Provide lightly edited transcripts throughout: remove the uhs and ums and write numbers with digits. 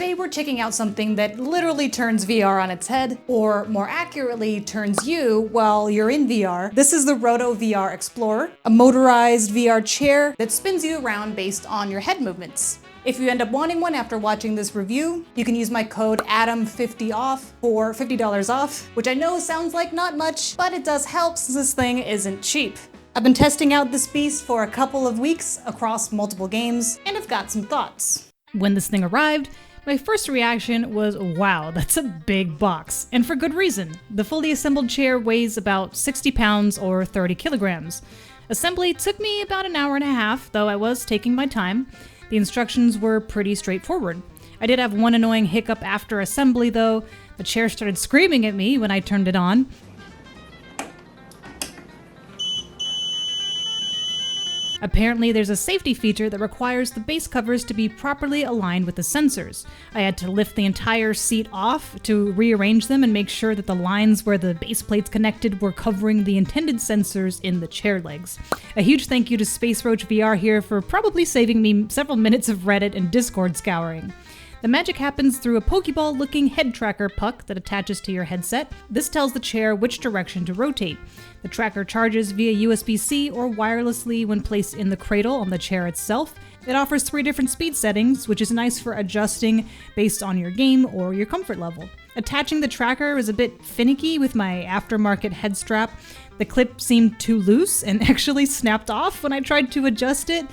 Today we're checking out something that literally turns VR on its head, or more accurately, turns you while you're in VR. This is the RotoVR Explorer, a motorized VR chair that spins you around based on your head movements. If you end up wanting one after watching this review, you can use my code ADAM50OFF for $50 off, which I know sounds like not much, but it does help since this thing isn't cheap. I've been testing out this beast for a couple of weeks across multiple games, and I've got some thoughts. When this thing arrived, my first reaction was, wow, that's a big box. And for good reason. The fully assembled chair weighs about 60 pounds or 30 kilograms. Assembly took me about an hour and a half, though I was taking my time. The instructions were pretty straightforward. I did have one annoying hiccup after assembly, though. The chair started screaming at me when I turned it on. Apparently, there's a safety feature that requires the base covers to be properly aligned with the sensors. I had to lift the entire seat off to rearrange them and make sure that the lines where the base plates connected were covering the intended sensors in the chair legs. A huge thank you to Space Roach VR here for probably saving me several minutes of Reddit and Discord scouring. The magic happens through a Pokeball-looking head tracker puck that attaches to your headset. This tells the chair which direction to rotate. The tracker charges via USB-C or wirelessly when placed in the cradle on the chair itself. It offers 3 different speed settings, which is nice for adjusting based on your game or your comfort level. Attaching the tracker was a bit finicky with my aftermarket head strap. The clip seemed too loose and actually snapped off when I tried to adjust it.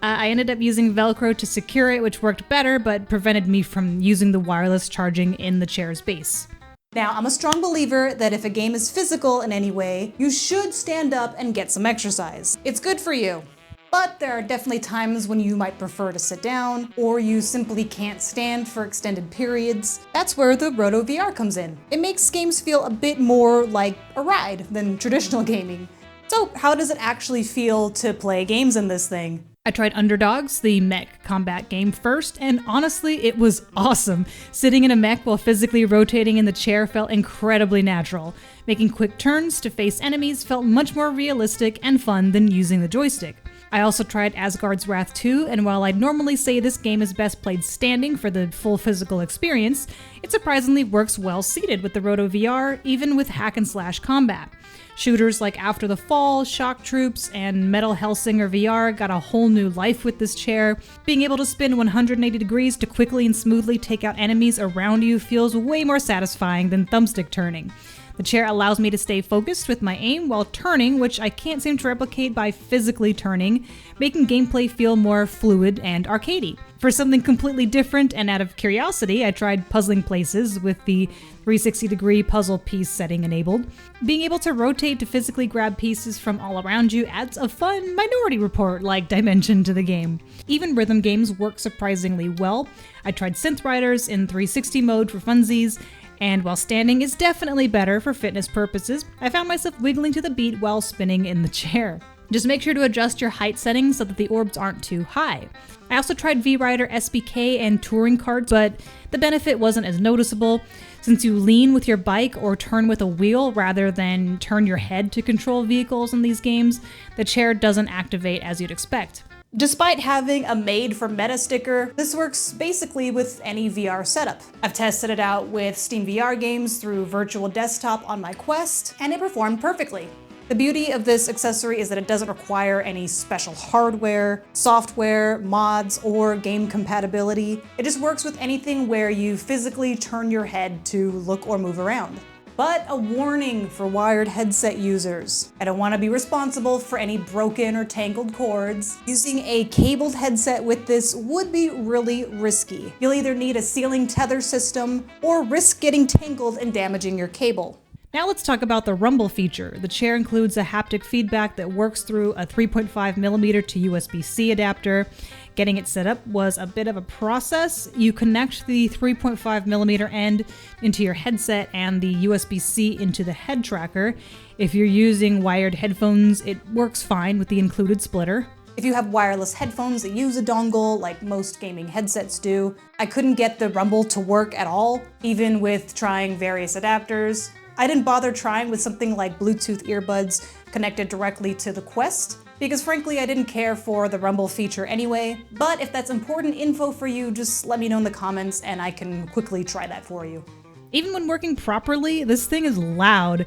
I ended up using Velcro to secure it, which worked better, but prevented me from using the wireless charging in the chair's base. Now, I'm a strong believer that if a game is physical in any way, you should stand up and get some exercise. It's good for you. But there are definitely times when you might prefer to sit down, or you simply can't stand for extended periods. That's where the Roto VR comes in. It makes games feel a bit more like a ride than traditional gaming. So how does it actually feel to play games in this thing? I tried Underdogs, the mech combat game first, and honestly, it was awesome. Sitting in a mech while physically rotating in the chair felt incredibly natural. Making quick turns to face enemies felt much more realistic and fun than using the joystick. I also tried Asgard's Wrath 2, and while I'd normally say this game is best played standing for the full physical experience, it surprisingly works well seated with the Roto VR, even with hack and slash combat. Shooters like After the Fall, Shock Troops, and Metal Hellsinger VR got a whole new life with this chair. Being able to spin 180 degrees to quickly and smoothly take out enemies around you feels way more satisfying than thumbstick turning. The chair allows me to stay focused with my aim while turning, which I can't seem to replicate by physically turning, making gameplay feel more fluid and arcadey. For something completely different and out of curiosity, I tried puzzling places with the 360-degree puzzle piece setting enabled. Being able to rotate to physically grab pieces from all around you adds a fun Minority Report-like dimension to the game. Even rhythm games work surprisingly well. I tried Synth Riders in 360 mode for funsies, and while standing is definitely better for fitness purposes, I found myself wiggling to the beat while spinning in the chair. Just make sure to adjust your height settings so that the orbs aren't too high. I also tried V-Rider SBK and touring carts, but the benefit wasn't as noticeable. Since you lean with your bike or turn with a wheel rather than turn your head to control vehicles in these games, the chair doesn't activate as you'd expect. Despite having a made-for-meta sticker, this works basically with any VR setup. I've tested it out with Steam VR games through Virtual Desktop on my Quest, and it performed perfectly. The beauty of this accessory is that it doesn't require any special hardware, software, mods, or game compatibility. It just works with anything where you physically turn your head to look or move around. But a warning for wired headset users. I don't want to be responsible for any broken or tangled cords. Using a cabled headset with this would be really risky. You'll either need a ceiling tether system or risk getting tangled and damaging your cable. Now let's talk about the rumble feature. The chair includes a haptic feedback that works through a 3.5mm to USB-C adapter. Getting it set up was a bit of a process. You connect the 3.5mm end into your headset and the USB-C into the head tracker. If you're using wired headphones, it works fine with the included splitter. If you have wireless headphones that use a dongle, like most gaming headsets do, I couldn't get the rumble to work at all, even with trying various adapters. I didn't bother trying with something like Bluetooth earbuds connected directly to the Quest. because frankly I didn't care for the rumble feature anyway, but if that's important info for you, just let me know in the comments and I can quickly try that for you. Even when working properly, this thing is loud.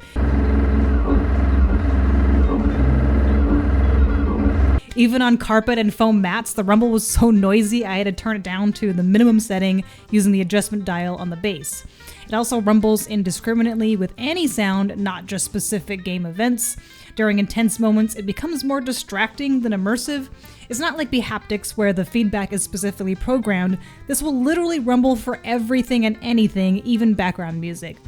Even on carpet and foam mats, the rumble was so noisy I had to turn it down to the minimum setting using the adjustment dial on the bass. It also rumbles indiscriminately with any sound, not just specific game events. During intense moments, it becomes more distracting than immersive. It's not like the Haptics where the feedback is specifically programmed. This will literally rumble for everything and anything, even background music.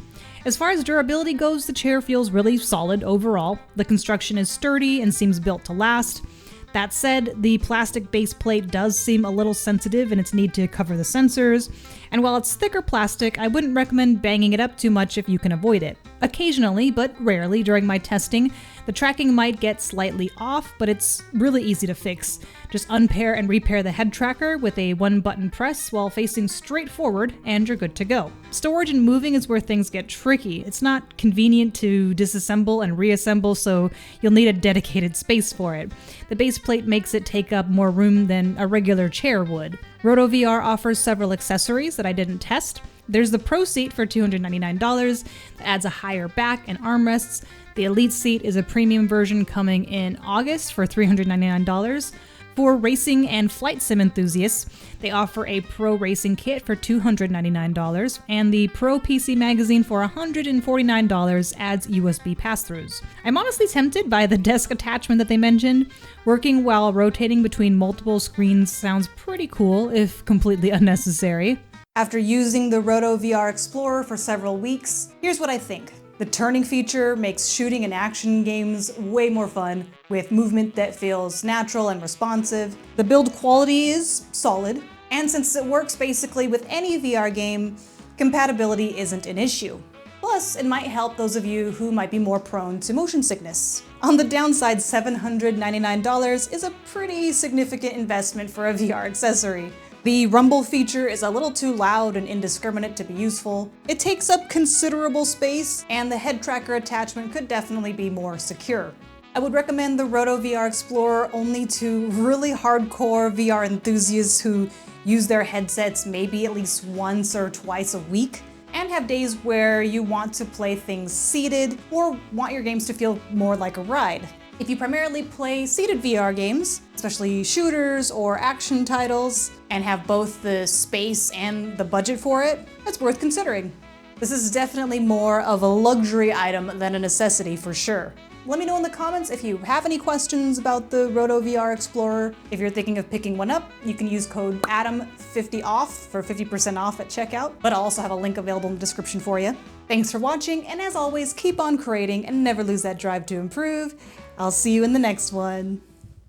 As far as durability goes, the chair feels really solid overall. The construction is sturdy and seems built to last. That said, the plastic base plate does seem a little sensitive in its need to cover the sensors, and while it's thicker plastic, I wouldn't recommend banging it up too much if you can avoid it. Occasionally, but rarely during my testing, the tracking might get slightly off, but it's really easy to fix. Just unpair and repair the head tracker with a one-button press while facing straight forward, and you're good to go. Storage and moving is where things get tricky. It's not convenient to disassemble and reassemble, so you'll need a dedicated space for it. The base plate makes it take up more room than a regular chair would. Roto VR offers several accessories that I didn't test. There's the Pro seat for $299 that adds a higher back and armrests. The Elite seat is a premium version coming in August for $399. For racing and flight sim enthusiasts, they offer a Pro Racing Kit for $299, and the Pro PC Magazine for $149 adds USB pass-throughs. I'm honestly tempted by the desk attachment that they mentioned. Working while rotating between multiple screens sounds pretty cool, if completely unnecessary. After using the Roto VR Explorer for several weeks, here's what I think. The turning feature makes shooting and action games way more fun, with movement that feels natural and responsive. The build quality is solid, and since it works basically with any VR game, compatibility isn't an issue. Plus, it might help those of you who might be more prone to motion sickness. On the downside, $799 is a pretty significant investment for a VR accessory. The rumble feature is a little too loud and indiscriminate to be useful. It takes up considerable space, and the head tracker attachment could definitely be more secure. I would recommend the Roto VR Explorer only to really hardcore VR enthusiasts who use their headsets maybe at least once or twice a week, and have days where you want to play things seated or want your games to feel more like a ride. If you primarily play seated VR games, especially shooters or action titles, and have both the space and the budget for it, that's worth considering. This is definitely more of a luxury item than a necessity for sure. Let me know in the comments if you have any questions about the Roto VR Explorer. If you're thinking of picking one up, you can use code ADAM50OFF for 50% off at checkout, but I'll also have a link available in the description for you. Thanks for watching, and as always, keep on creating and never lose that drive to improve. I'll see you in the next one.